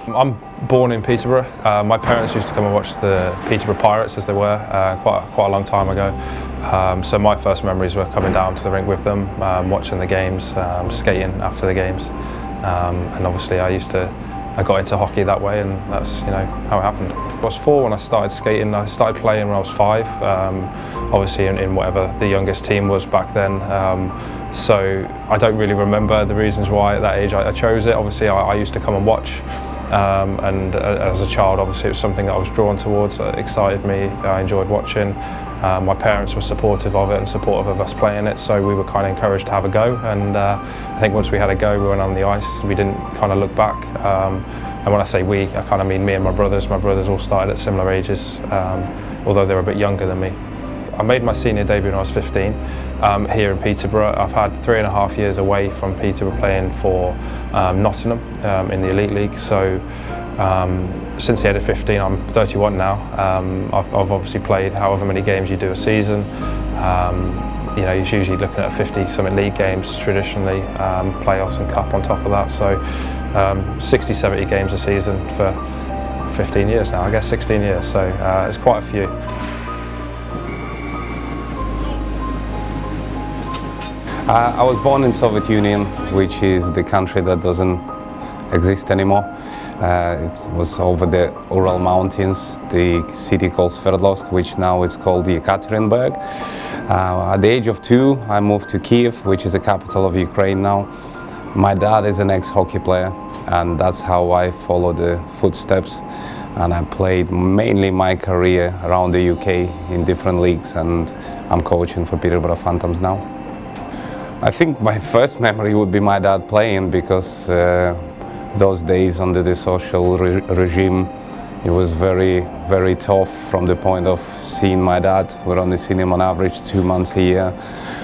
I'm born in Peterborough. My parents used to come and watch the Peterborough Pirates, as they were, quite a long time ago. So my first memories were coming down to the rink with them, watching the games, skating after the games, and obviously I got into hockey that way, and that's how it happened. I was 4 when I started skating. I started playing when I was 5, obviously in whatever the youngest team was back then. So I don't really remember the reasons why at that age I chose it. Obviously I used to come and watch, and as a child obviously it was something that I was drawn towards. It excited me, I enjoyed watching. My parents were supportive of it and supportive of us playing it, so we were kind of encouraged to have a go, and I think once we had a go, we went on the ice, we didn't kind of look back. And when I say we, I kind of mean me and my brothers. My brothers all started at similar ages, although they were a bit younger than me. I made my senior debut when I was 15 here in Peterborough. I've had 3.5 years away from Peterborough playing for Nottingham in the Elite League. So since the age of 15, I'm 31 now. I've obviously played however many games you do a season. You're usually looking at 50-something league games traditionally, playoffs and cup on top of that. So 60-70 games a season for 15 years now, I guess 16 years. So it's quite a few. I was born in Soviet Union, which is the country that doesn't exist anymore. It was over the Ural Mountains, the city called Sverdlovsk, which now is called Yekaterinburg. At the age of 2, I moved to Kiev, which is the capital of Ukraine now. My dad is an ex-hockey player, and that's how I followed the footsteps. And I played mainly my career around the UK in different leagues, and I'm coaching for Peterborough Phantoms now. I think my first memory would be my dad playing, because those days under the social regime, it was very, very tough from the point of seeing my dad. We're only seeing him on average 2 months a year.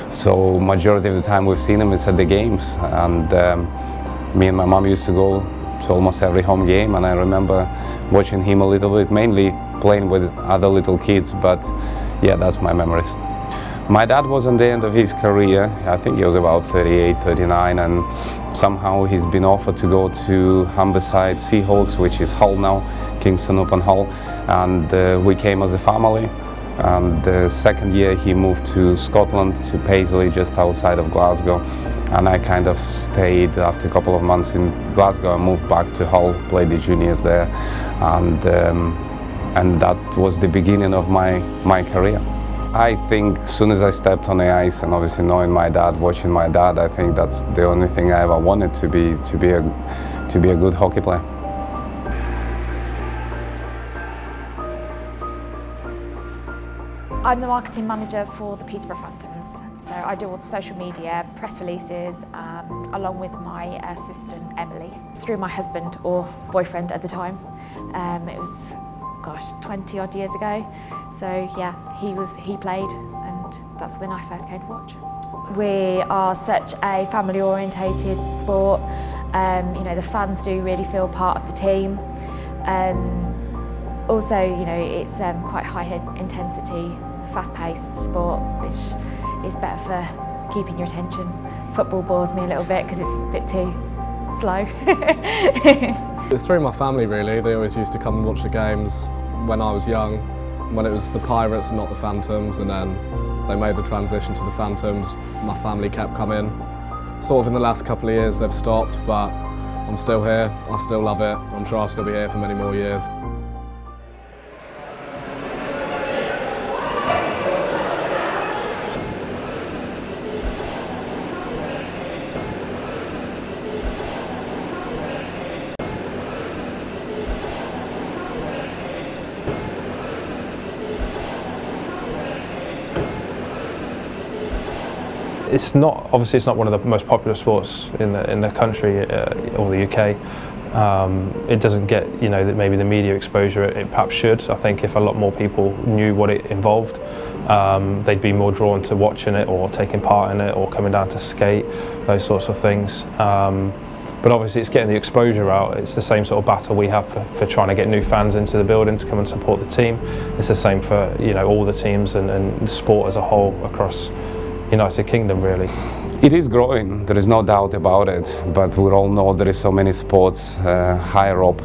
So majority of the time we've seen him is at the games. And me and my mom used to go to almost every home game, and I remember watching him a little bit, mainly playing with other little kids, but yeah, that's my memories. My dad was on the end of his career. I think he was about 38, 39, and somehow he's been offered to go to Humberside Seahawks, which is Hull now, Kingston upon Hull, and we came as a family. And the second year he moved to Scotland, to Paisley, just outside of Glasgow, and I kind of stayed after a couple of months in Glasgow. I moved back to Hull, played the juniors there, and that was the beginning of my career. I think as soon as I stepped on the ice, and obviously knowing my dad, watching my dad, I think that's the only thing I ever wanted, to be a good hockey player. I'm the marketing manager for the Peterborough Phantoms, so I do all the social media, press releases, along with my assistant Emily. It's through my husband, or boyfriend at the time. It was, 20 odd years ago. So yeah, he played, and that's when I first came to watch. We are such a family orientated sport. The fans do really feel part of the team. Also, it's quite high intensity, fast-paced sport, which is better for keeping your attention. Football bores me a little bit because it's a bit too slow. It's through my family really. They always used to come and watch the games when I was young, when it was the Pirates and not the Phantoms, and then they made the transition to the Phantoms. My family kept coming. Sort of in the last couple of years they've stopped, but I'm still here. I still love it. I'm sure I'll still be here for many more years. It's not one of the most popular sports in the country or the UK. It doesn't get maybe the media exposure it perhaps should. I think if a lot more people knew what it involved, they'd be more drawn to watching it or taking part in it or coming down to skate, those sorts of things. But obviously it's getting the exposure out. It's the same sort of battle we have for trying to get new fans into the building to come and support the team. It's the same for all the teams and sport as a whole across United Kingdom, really. It is growing, there is no doubt about it, but we all know there is so many sports higher up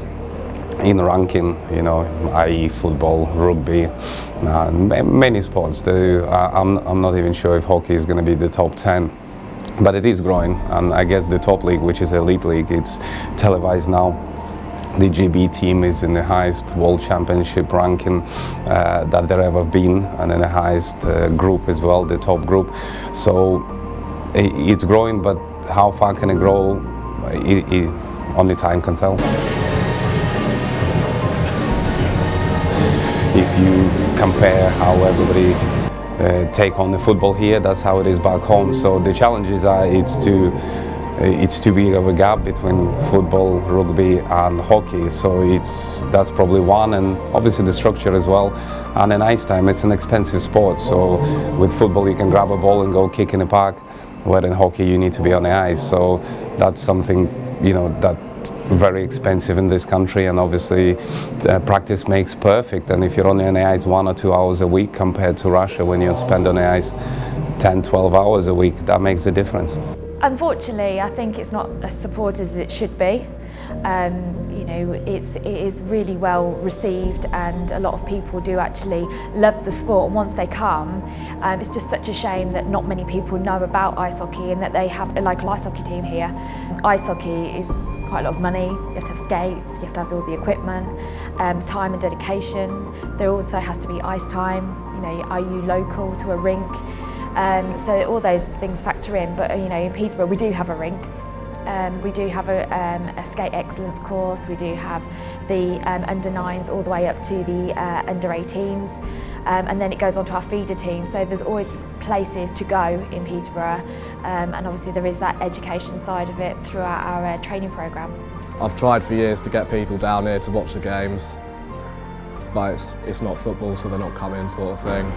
in ranking, i.e. football, rugby, many sports. I'm not even sure if hockey is going to be the top 10, but it is growing, and I guess the top league, which is Elite League, it's televised now. The GB team is in the highest World Championship ranking that there ever been, and in the highest group as well, the top group. So it's growing, but how far can it grow? Only time can tell. If you compare how everybody take on the football here, that's how it is back home. So the challenges are it's too big of a gap between football, rugby and hockey. So that's probably one, and obviously the structure as well. And in ice time, it's an expensive sport. So with football, you can grab a ball and go kick in the park, where in hockey you need to be on the ice. So that's something that very expensive in this country, and obviously practice makes perfect. And if you're on the ice 1 or 2 hours a week compared to Russia, when you spend on the ice 10-12 hours a week, that makes the difference. Unfortunately, I think it's not as supported as it should be. It is really well received, and a lot of people do actually love the sport. And once they come, it's just such a shame that not many people know about ice hockey and that they have a local ice hockey team here. Ice hockey is quite a lot of money. You have to have skates, you have to have all the equipment, time and dedication. There also has to be ice time. Are you local to a rink? So all those things factor in. But in Peterborough we do have a rink. We do have a skate excellence course. We do have the under 9s all the way up to the under 18s, and then it goes on to our feeder team. So there's always places to go in Peterborough, and obviously there is that education side of it throughout our training programme. I've tried for years to get people down here to watch the games, but it's not football, so they're not coming, sort of thing.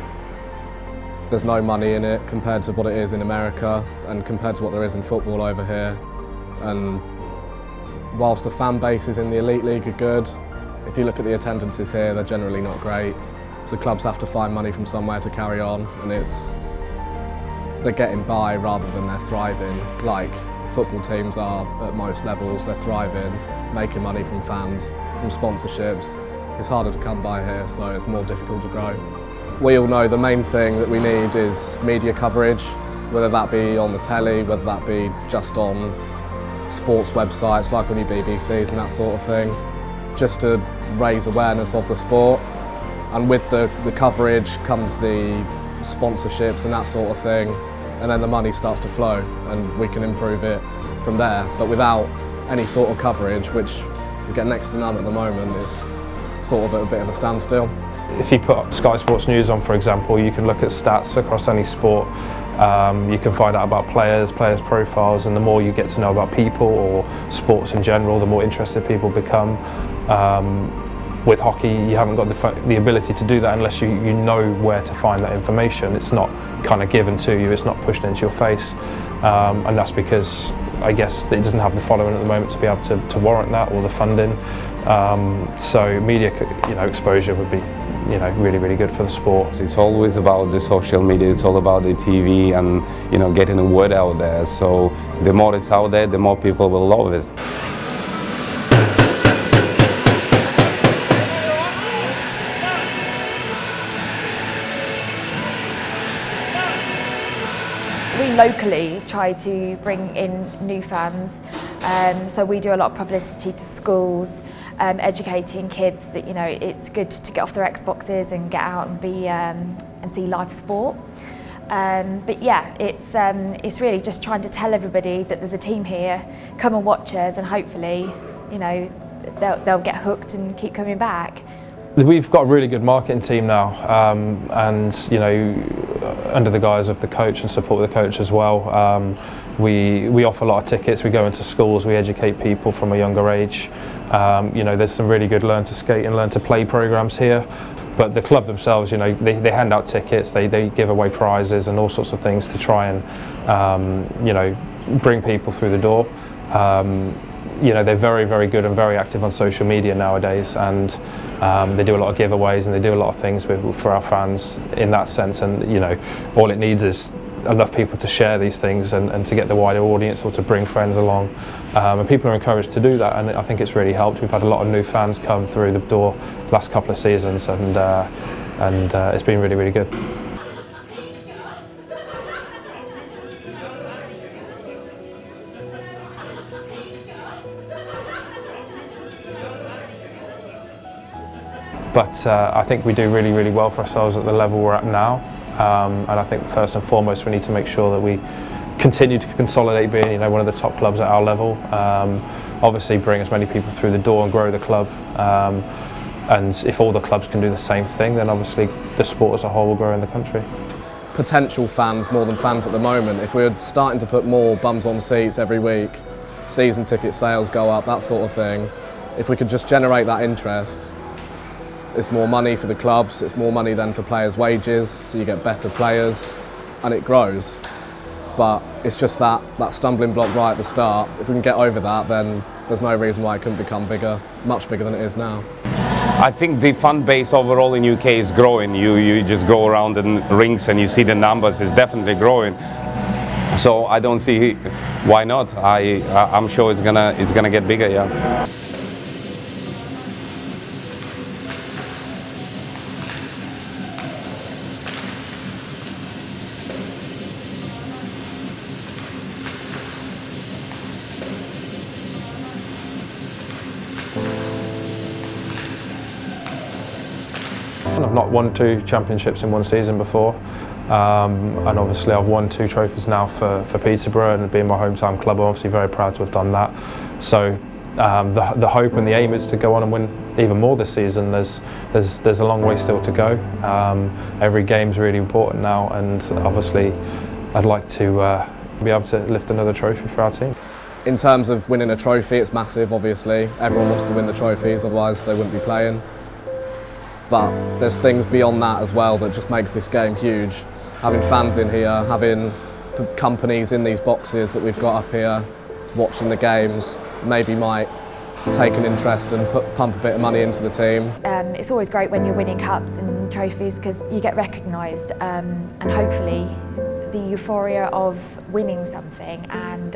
There's no money in it compared to what it is in America and compared to what there is in football over here. And whilst the fan bases in the Elite League are good, if you look at the attendances here, they're generally not great. So clubs have to find money from somewhere to carry on, and they're getting by rather than they're thriving. Like football teams are at most levels, they're thriving, making money from fans, from sponsorships. It's harder to come by here, so it's more difficult to grow. We all know the main thing that we need is media coverage, whether that be on the telly, whether that be just on sports websites like on your BBCs and that sort of thing, just to raise awareness of the sport. And with the coverage comes the sponsorships and that sort of thing, and then the money starts to flow and we can improve it from there. But without any sort of coverage, which we get next to none at the moment, it's sort of at a bit of a standstill. If you put Sky Sports News on, for example, you can look at stats across any sport. You can find out about players profiles, and the more you get to know about people or sports in general, the more interested people become. With hockey, you haven't got the ability to do that unless you know where to find that information. It's not kind of given to you, it's not pushed into your face, and that's because I guess it doesn't have the following at the moment to be able to warrant that, or the funding. So media exposure would be really, really good for the sport. It's always about the social media, it's all about the TV and getting the word out there. So the more it's out there, the more people will love it. We locally try to bring in new fans, so we do a lot of publicity to schools, educating kids that it's good to get off their Xboxes and get out and be and see live sport. But yeah, it's really just trying to tell everybody that there's a team here, come and watch us, and hopefully they'll get hooked and keep coming back. We've got a really good marketing team now, and under the guise of the coach and support of the coach as well. We offer a lot of tickets, we go into schools, we educate people from a younger age. There's some really good learn to skate and learn to play programs here. But the club themselves, they hand out tickets, they give away prizes and all sorts of things to try and, bring people through the door. They're very, very good and very active on social media nowadays, and they do a lot of giveaways and they do a lot of things for our fans in that sense. And all it needs is enough people to share these things and to get the wider audience or to bring friends along, and people are encouraged to do that, and I think it's really helped. We've had a lot of new fans come through the door last couple of seasons, and it's been really, really good. But I think we do really, really well for ourselves at the level we're at now. And I think first and foremost we need to make sure that we continue to consolidate being, you know, one of the top clubs at our level. Obviously bring as many people through the door and grow the club. And if all the clubs can do the same thing, then obviously the sport as a whole will grow in the country. Potential fans more than fans at the moment. If we're starting to put more bums on seats every week, season ticket sales go up, that sort of thing. If we could just generate that interest, it's more money for the clubs, it's more money then for players' wages, so you get better players and it grows. But it's just that stumbling block right at the start. If we can get over that, then there's no reason why it couldn't become bigger, much bigger than it is now. I think the fan base overall in UK is growing. You just go around in rings and you see the numbers, it's definitely growing. So I don't see why not. I'm sure it's gonna get bigger, yeah. I've not won 2 championships in one season before, and obviously I've won 2 trophies now for Peterborough, and being my hometown club, I'm obviously very proud to have done that. So the hope and the aim is to go on and win even more this season. There's a long way still to go. Every game's really important now, and obviously I'd like to be able to lift another trophy for our team. In terms of winning a trophy, it's massive, obviously. Everyone wants to win the trophies, otherwise they wouldn't be playing. But there's things beyond that as well that just makes this game huge. Having fans in here, having companies in these boxes that we've got up here, watching the games, maybe might take an interest and pump a bit of money into the team. It's always great when you're winning cups and trophies because you get recognised, and hopefully the euphoria of winning something and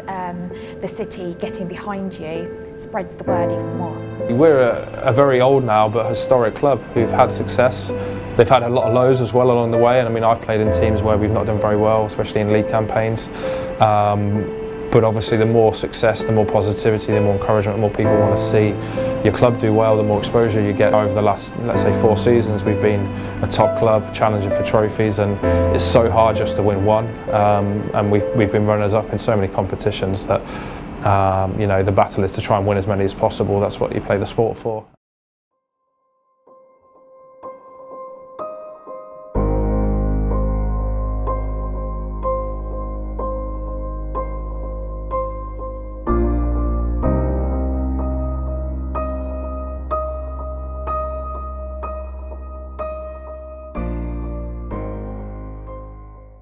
the city getting behind you spreads the word even more. We're a very old now but historic club who've had success. They've had a lot of lows as well along the way, and I mean I've played in teams where we've not done very well, especially in league campaigns. But obviously the more success, the more positivity, the more encouragement, the more people want to see your club do well, the more exposure you get. Over the last, let's say, 4 seasons, we've been a top club, challenging for trophies, and it's so hard just to win one. And we've been runners up in so many competitions that you know, the battle is to try and win as many as possible. That's what you play the sport for.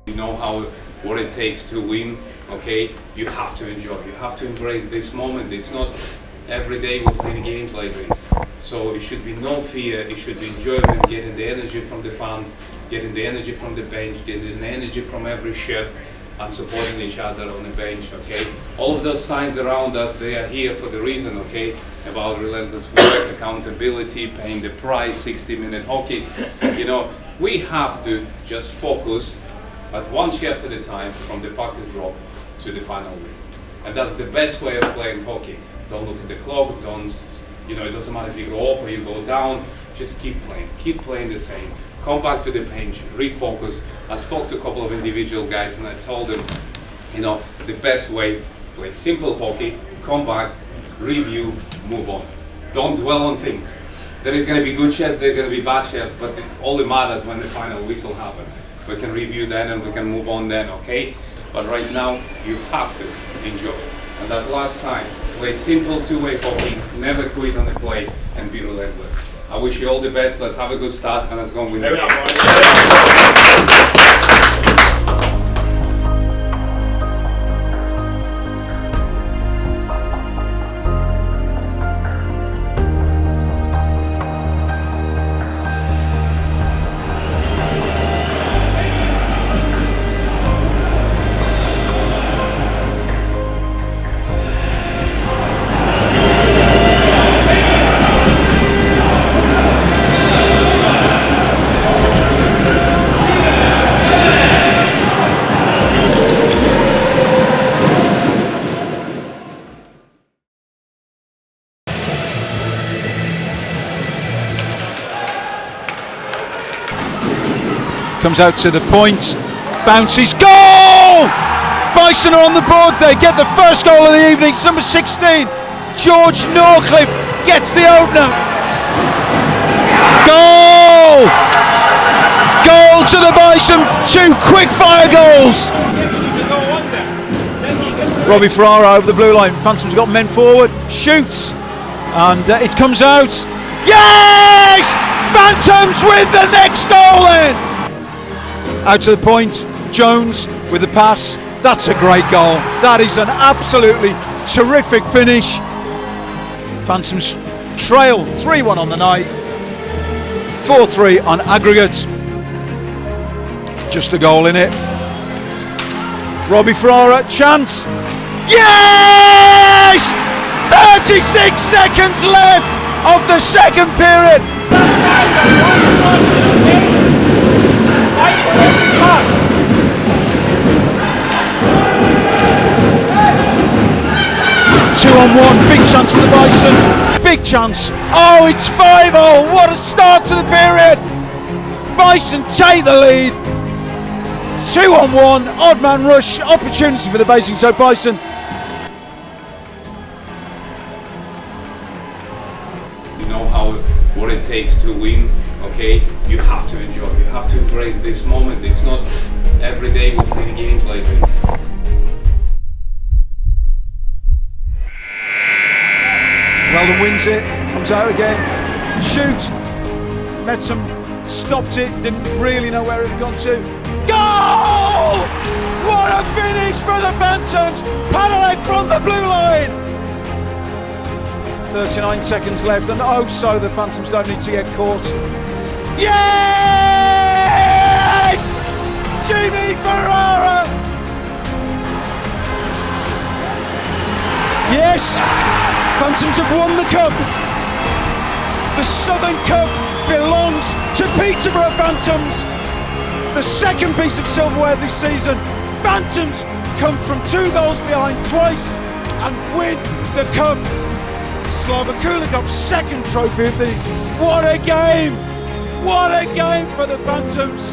You know what it takes to win, okay? You have to enjoy, you have to embrace this moment. It's not every day we're playing games like this. So it should be no fear, it should be enjoyment, getting the energy from the fans, getting the energy from the bench, getting the energy from every shift, and supporting each other on the bench, okay? All of those signs around us, they are here for the reason, okay? About relentless work, accountability, paying the price, 60-minute hockey. You know, we have to just focus at one shift at a time from the puck is dropped to the final whistle. And that's the best way of playing hockey. Don't look at the clock, you know, it doesn't matter if you go up or you go down, just keep playing the same. Come back to the bench, refocus. I spoke to a couple of individual guys and I told them, you know, the best way, play simple hockey, come back, review, move on. Don't dwell on things. There is going to be good shifts, there are going to be bad shifts, but all that matters when the final whistle happens. We can review then and we can move on then, okay? But right now, you have to enjoy. And that last sign, play simple two-way hockey, never quit on the play, and be relentless. I wish you all the best, let's have a good start, and let's go and win the game. comes out to the point, bounces, goal! Bison are on the board, they get the first goal of the evening. It's number 16, George Norcliffe gets the opener. Goal! Goal to the Bison, 2 quick-fire goals. Robbie Ferrara over the blue line, Phantoms got men forward, shoots, and it comes out. Yes! Phantoms with the next goal in! Out to the point, Jones with the pass. That's a great goal. That is an absolutely terrific finish. Phantoms trail 3-1 on the night, 4-3 on aggregate. Just a goal in it. Robbie Ferrara, chance. Yes! 36 seconds left of the second period. Two on one, big chance for the Bison. Big chance. Oh, it's 5-0. What a start to the period. Bison take the lead. 2 on 1, odd man rush, opportunity for the Basingstoke Bison. You know what it takes to win, okay? You have to enjoy, you have to embrace this moment. It's not every day we play games like this. Weldon wins it, comes out again, shoot. Metzum stopped it, didn't really know where it had gone to. Goal! What a finish for the Phantoms! Padalek from the blue line! 39 seconds left, and oh so the Phantoms don't need to get caught. Yes! Jimmy Ferrara! Yes! Phantoms have won the cup! The Southern Cup belongs to Peterborough Phantoms! The second piece of silverware this season. Phantoms come from 2 goals behind twice and win the cup. Slava Kulikov's second trophy of the... What a game! What a game for the Phantoms!